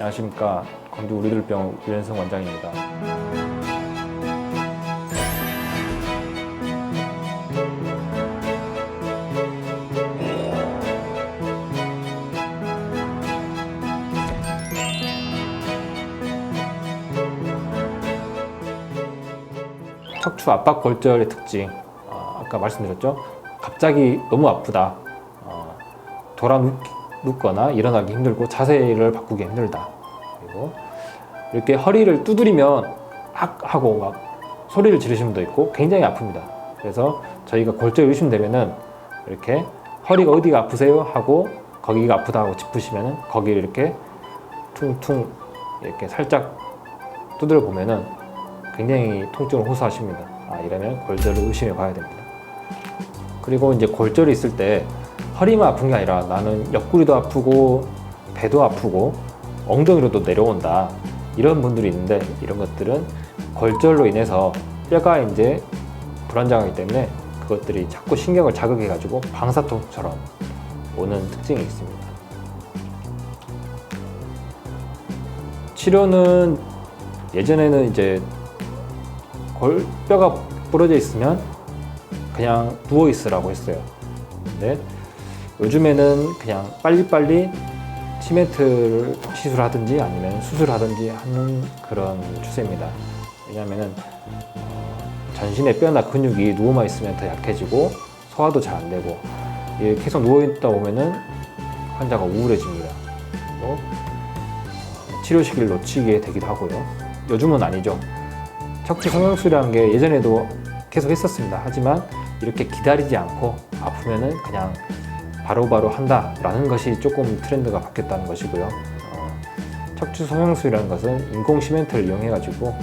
안녕하십니까. 광주 우리들병원 유현성 원장입니다. 척추 압박 골절의 특징, 아까 말씀드렸죠. 갑자기 너무 아프다, 돌아 눕거나 일어나기 힘들고 자세를 바꾸기 힘들다. 그리고 이렇게 허리를 두드리면 악 하고 막 소리를 지르시는 분도 있고 굉장히 아픕니다. 그래서 저희가 골절 의심되면은 이렇게 허리가 어디가 아프세요 하고 거기가 아프다 하고 짚으시면은 거기를 이렇게 퉁퉁 이렇게 살짝 두드려 보면은 굉장히 통증을 호소하십니다. 이러면 골절을 의심해 봐야 됩니다. 그리고 이제 골절이 있을 때 허리만 아픈 게 아니라 나는 옆구리도 아프고 배도 아프고 엉덩이로도 내려온다, 이런 분들이 있는데, 이런 것들은 골절로 인해서 뼈가 이제 불안정하기 때문에 그것들이 자꾸 신경을 자극해 가지고 방사통처럼 오는 특징이 있습니다. 치료는 예전에는 이제 뼈가 부러져 있으면 그냥 누워 있으라고 했어요. 근데 요즘에는 그냥 빨리빨리 시멘트를 시술하든지 아니면 수술하든지 하는 그런 추세입니다. 왜냐하면 전신의 뼈나 근육이 누워만 있으면 더 약해지고 소화도 잘 안 되고, 계속 누워 있다 보면은 환자가 우울해집니다. 그리고 치료 시기를 놓치게 되기도 하고요. 요즘은 아니죠. 척추 성형수술이라는 게 예전에도 계속 했었습니다. 하지만 이렇게 기다리지 않고 아프면은 그냥 바로바로 한다라는 것이 조금 트렌드가 바뀌었다는 것이고요. 척추 성형수술이라는 것은 인공 시멘트를 이용해 가지고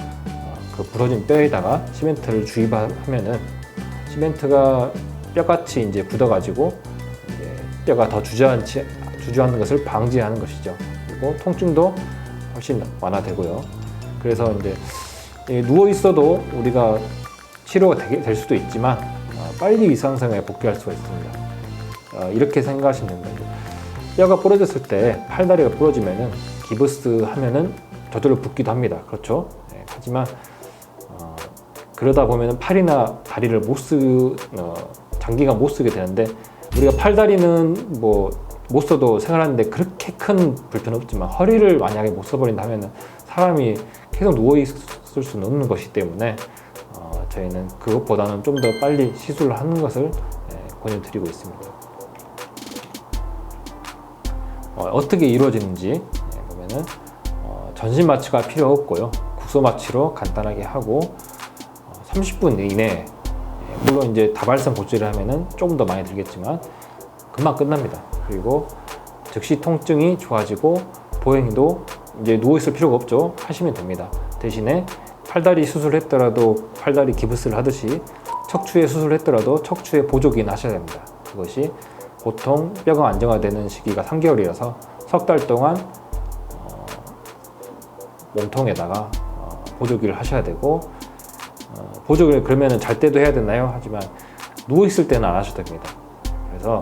그 부러진 뼈에다가 시멘트를 주입하면은 시멘트가 뼈같이 이제 굳어 가지고 뼈가 더 주저앉는 것을 방지하는 것이죠. 그리고 통증도 훨씬 완화되고요. 그래서 이제 누워 있어도 우리가 치료가 될 수도 있지만 빨리 일상생활에 복귀할 수가 있습니다. 이렇게 생각하시면 됩니다. 뼈가 부러졌을 때 팔다리가 부러지면은 기부스 하면은 저절로 붓기도 합니다. 그렇죠? 하지만 그러다 보면은 팔이나 다리를 장기간 못 쓰게 되는데, 우리가 팔다리는 뭐 못 써도 생활하는데 그렇게 큰 불편은 없지만 허리를 만약에 못 써버린다면은 사람이 계속 누워 있을 수는 없는 것이기 때문에 저희는 그것보다는 좀 더 빨리 시술을 하는 것을 권유드리고 있습니다. 어떻게 이루어지는지 보면은 전신 마취가 필요 없고요. 국소 마취로 간단하게 하고 30분 이내에, 물론 이제 다발성 골절을 하면은 조금 더 많이 들겠지만 금방 끝납니다. 그리고 즉시 통증이 좋아지고 보행도 이제 누워 있을 필요가 없죠. 하시면 됩니다. 대신에 팔다리 수술을 했더라도 팔다리 기부스를 하듯이 척추에 수술을 했더라도 척추에 보조기는 하셔야 됩니다. 그것이 보통 뼈가 안정화되는 시기가 3개월이라서 석 달 동안 몸통에다가 보조기를 하셔야 되고, 보조기를 그러면은 잘 때도 해야 되나요? 하지만 누워 있을 때는 안 하셔도 됩니다. 그래서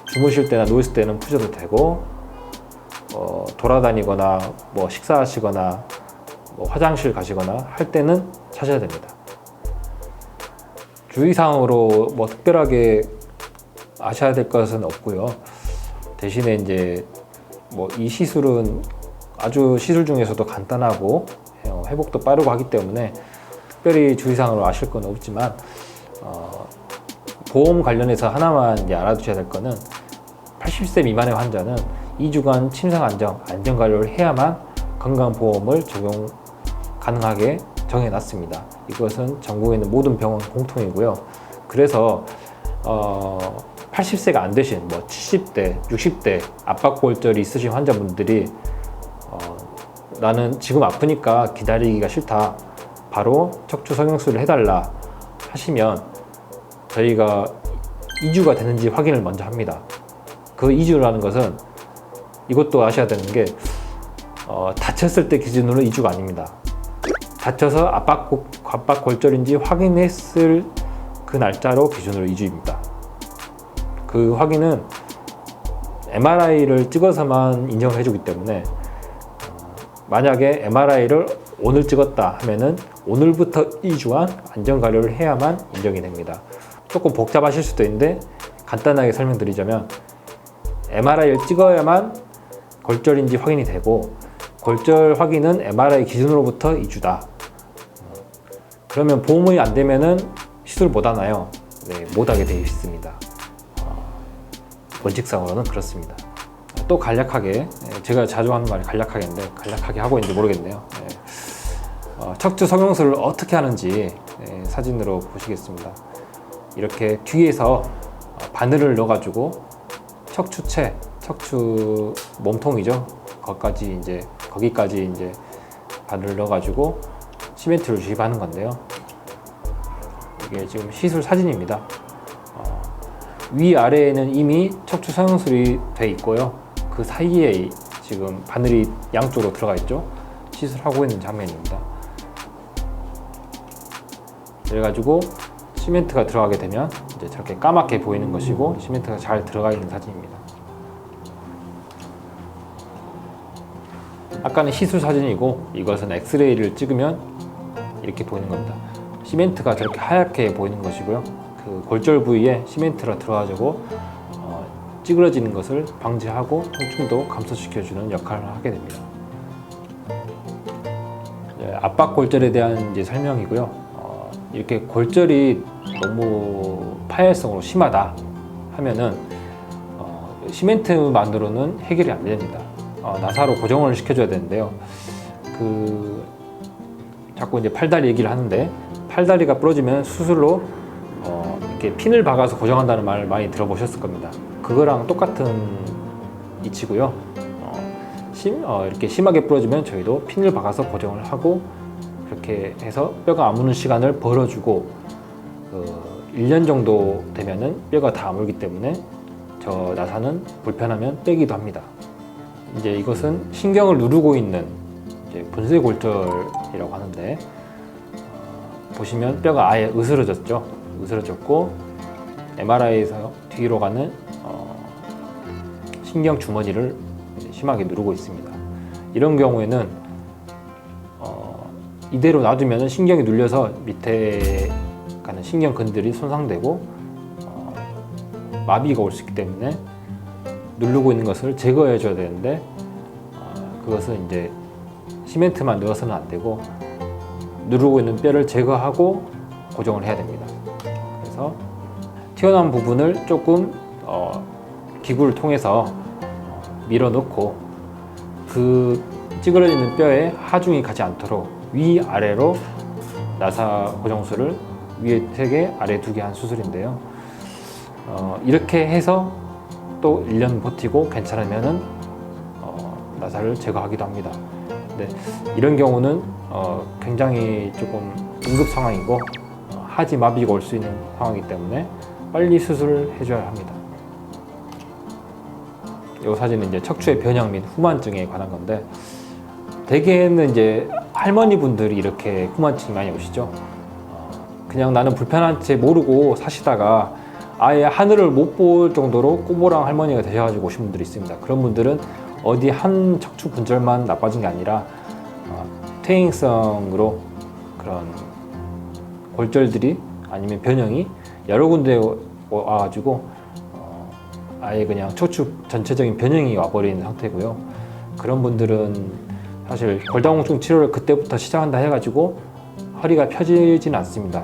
주무실 때나 누워 있을 때는 푸셔도 되고, 돌아다니거나 뭐 식사하시거나 뭐 화장실 가시거나 할 때는 차셔야 됩니다. 주의사항으로 뭐 특별하게 아셔야 될 것은 없고요. 대신에 이제 뭐 이 시술은 아주 시술 중에서도 간단하고 회복도 빠르고 하기 때문에 특별히 주의사항으로 아실 건 없지만, 보험 관련해서 하나만 이제 알아두셔야 될 거는 80세 미만의 환자는 2주간 침상 안전관리를 해야만 건강보험을 적용 가능하게 정해놨습니다. 이것은 전국에 있는 모든 병원 공통이고요. 그래서 80세가 안 되신 뭐 70대, 60대 압박골절이 있으신 환자분들이 나는 지금 아프니까 기다리기가 싫다, 바로 척추 성형수술을 해달라 하시면 저희가 2주가 되는지 확인을 먼저 합니다. 그 2주라는 것은 이것도 아셔야 되는 게 다쳤을 때 기준으로 2주가 아닙니다. 다쳐서 압박골절인지 확인했을 그 날짜로 기준으로 2주입니다. 그 확인은 MRI를 찍어서만 인정을 해주기 때문에 만약에 MRI를 오늘 찍었다 하면은 오늘부터 2주간 안전가려를 해야만 인정이 됩니다. 조금 복잡하실 수도 있는데 간단하게 설명드리자면 MRI를 찍어야만 골절인지 확인이 되고 골절 확인은 MRI 기준으로부터 2주다. 그러면 보험이 안 되면은 시술 못 하나요? 네, 못 하게 되어 있습니다. 원칙상으로는 그렇습니다. 또 간략하게, 제가 자주 하는 말이 간략하게인데 간략하게 하고 있는지 모르겠네요. 척추 성형술을 어떻게 하는지 사진으로 보시겠습니다. 이렇게 뒤에서 바늘을 넣어가지고 척추체, 척추 몸통이죠. 거기까지 이제 바늘을 넣어가지고 시멘트를 주입하는 건데요. 이게 지금 시술 사진입니다. 위아래에는 이미 척추 성형술이 돼 있고요. 그 사이에 지금 바늘이 양쪽으로 들어가 있죠. 시술하고 있는 장면입니다. 그래가지고 시멘트가 들어가게 되면 이제 저렇게 까맣게 보이는 것이고 시멘트가 잘 들어가 있는 사진입니다. 아까는 시술 사진이고 이것은 엑스레이를 찍으면 이렇게 보이는 겁니다. 시멘트가 저렇게 하얗게 보이는 것이고요. 그 골절 부위에 시멘트가 들어가지고 찌그러지는 것을 방지하고 통증도 감소시켜주는 역할을 하게 됩니다. 압박 골절에 대한 이제 설명이고요. 이렇게 골절이 너무 파열성으로 심하다 하면은 시멘트만으로는 해결이 안 됩니다. 나사로 고정을 시켜줘야 되는데요. 자꾸 이제 팔다리 얘기를 하는데 팔다리가 부러지면 수술로 이렇게 핀을 박아서 고정한다는 말을 많이 들어보셨을 겁니다. 그거랑 똑같은 이치고요. 이렇게 심하게 부러지면 저희도 핀을 박아서 고정을 하고 그렇게 해서 뼈가 아무는 시간을 벌어주고 1년 정도 되면은 뼈가 다 아물기 때문에 저 나사는 불편하면 빼기도 합니다. 이제 이것은 신경을 누르고 있는 이제 분쇄골절이라고 하는데 보시면 뼈가 아예 으스러졌죠. 으스러졌고 MRI에서 뒤로 가는 신경 주머니를 심하게 누르고 있습니다. 이런 경우에는 이대로 놔두면 신경이 눌려서 밑에 가는 신경근들이 손상되고 마비가 올 수 있기 때문에 누르고 있는 것을 제거해 줘야 되는데 그것은 이제 시멘트만 넣어서는 안 되고 누르고 있는 뼈를 제거하고 고정을 해야 됩니다. 그래서 튀어나온 부분을 조금 기구를 통해서 밀어넣고 그 찌그러지는 뼈에 하중이 가지 않도록 위아래로 나사 고정술을 위에 3개, 아래 2개 한 수술인데요. 이렇게 해서 또 1년 버티고 괜찮으면은 나사를 제거하기도 합니다. 근데 이런 경우는 굉장히 조금 응급 상황이고 하지 마비가 올 수 있는 상황이기 때문에 빨리 수술을 해줘야 합니다. 이 사진은 이제 척추의 변형 및 후만증에 관한 건데 대개는 이제 할머니 분들이 이렇게 후만증이 많이 오시죠. 그냥 나는 불편한 채 모르고 사시다가 아예 하늘을 못 볼 정도로 꼬부랑 할머니가 되셔가지고 오신 분들이 있습니다. 그런 분들은 어디 한 척추 분절만 나빠진 게 아니라 퇴행성으로 그런 골절들이 아니면 변형이 여러 군데 와가지고 아예 그냥 척추 전체적인 변형이 와버린 상태고요. 그런 분들은 사실 골다공증 치료를 그때부터 시작한다 해가지고 허리가 펴지진 않습니다.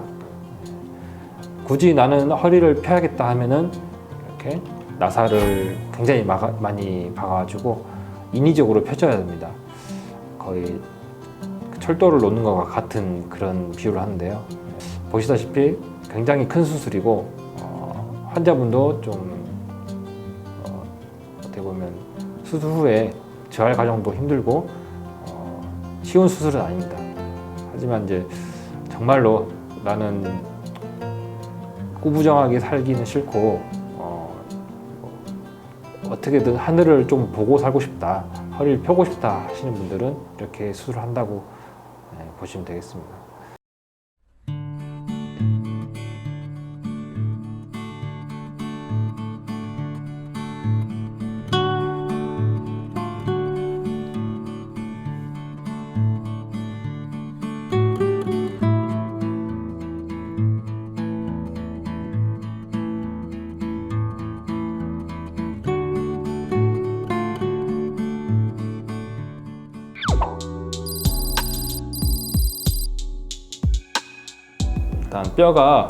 굳이 나는 허리를 펴야겠다 하면은 이렇게 나사를 굉장히 많이 박아가지고 인위적으로 펴줘야 됩니다. 거의 철도를 놓는 것과 같은 그런 비유를 하는데요. 보시다시피 굉장히 큰 수술이고 환자분도 좀 어떻게 보면 수술 후에 재활 과정도 힘들고 쉬운 수술은 아닙니다. 하지만 이제 정말로 나는 꾸부정하게 살기는 싫고 어떻게든 하늘을 좀 보고 살고 싶다, 허리를 펴고 싶다 하시는 분들은 이렇게 수술을 한다고 보시면 되겠습니다. 일단 뼈가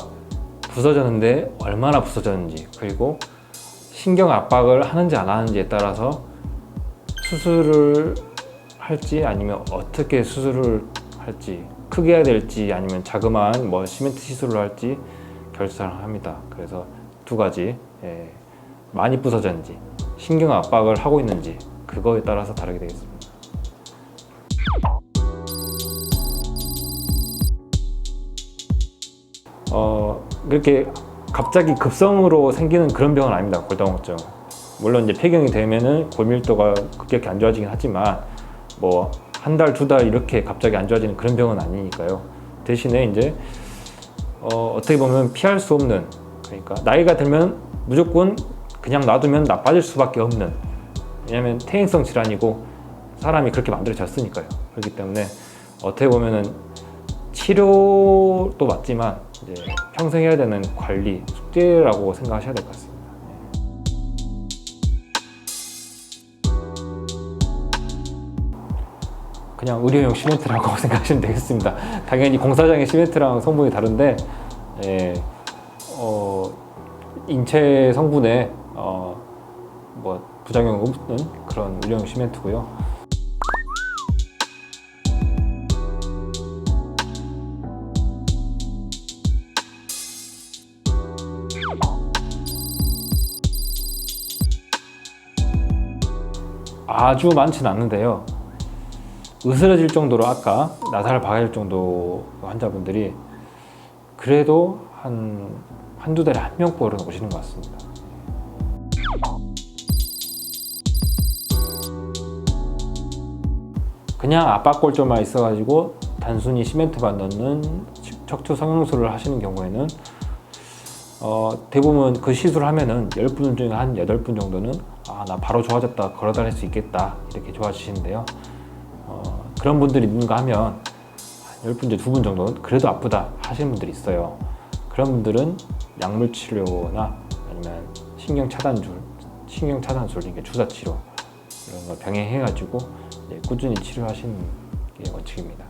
부서졌는데 얼마나 부서졌는지, 그리고 신경 압박을 하는지 안 하는지에 따라서 수술을 할지 아니면 어떻게 수술을 할지, 크게 해야 될지 아니면 자그마한 뭐 시멘트 시술을 할지 결정을 합니다. 그래서 두 가지, 많이 부서졌는지 신경 압박을 하고 있는지 그거에 따라서 다르게 되겠습니다. 그렇게 갑자기 급성으로 생기는 그런 병은 아닙니다. 골다공증. 물론 이제 폐경이 되면은 골밀도가 급격히 안 좋아지긴 하지만 뭐 한 달, 두 달 이렇게 갑자기 안 좋아지는 그런 병은 아니니까요. 대신에 이제 어떻게 보면 피할 수 없는, 그러니까 나이가 들면 무조건 그냥 놔두면 나빠질 수밖에 없는, 왜냐하면 퇴행성 질환이고 사람이 그렇게 만들어졌으니까요. 그렇기 때문에 어떻게 보면은 치료도 맞지만 이제 평생 해야 되는 관리, 숙제라고 생각하셔야 될 것 같습니다. 그냥 의료용 시멘트라고 생각하시면 되겠습니다. 당연히 공사장의 시멘트랑 성분이 다른데, 인체 성분에 뭐 부작용 없는 그런 의료용 시멘트고요. 아주 많지는 않는데요. 으스러질 정도로, 아까 나사를 박을 정도 환자분들이 그래도 한두 달에 한 명꼴은 오시는 것 같습니다. 그냥 압박골절만 있어가지고 단순히 시멘트만 넣는 척추 성형술을 하시는 경우에는 대부분 그 시술을 하면은 10분 중에 한 8분 정도는 나 바로 좋아졌다, 걸어 다닐 수 있겠다, 이렇게 좋아지시는데요. 그런 분들이 있는가 하면 10분 중에 2분 정도는 그래도 아프다 하시는 분들이 있어요. 그런 분들은 약물 치료나 아니면 신경 차단술, 이게 주사 치료 이런 거 병행해가지고 꾸준히 치료하시는 게 원칙입니다.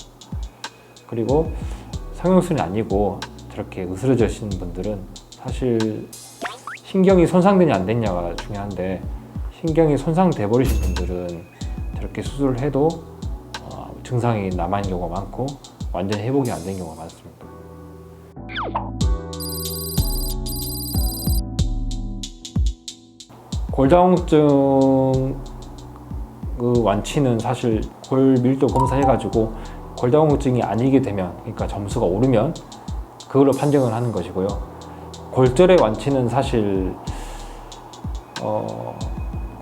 그리고 성형술이 아니고 저렇게 으스러지시는 분들은 사실 신경이 손상되냐 안 됐냐가 중요한데, 신경이 손상돼 버리신 분들은 저렇게 수술을 해도 증상이 남아있는 경우가 많고 완전 회복이 안 된 경우가 많습니다. 골다공증 그 완치는 사실 골밀도 검사해가지고 골다공증이 아니게 되면, 그러니까 점수가 오르면 그걸로 판정을 하는 것이고요. 골절의 완치는 사실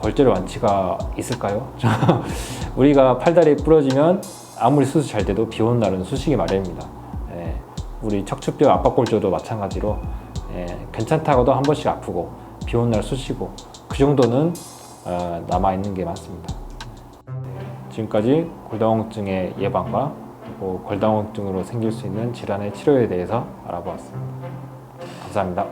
골절의 완치가 있을까요? 우리가 팔다리 부러지면 아무리 수술 잘 돼도 비 오는 날은 쑤시기 마련입니다. 우리 척추뼈 압박골절도 마찬가지로 괜찮다고도 한 번씩 아프고 비 오는 날 쑤시고 그 정도는 남아있는 게 많습니다. 지금까지 골다공증의 예방과 그리고 골다공증으로 생길 수 있는 질환의 치료에 대해서 알아보았습니다. 감사합니다.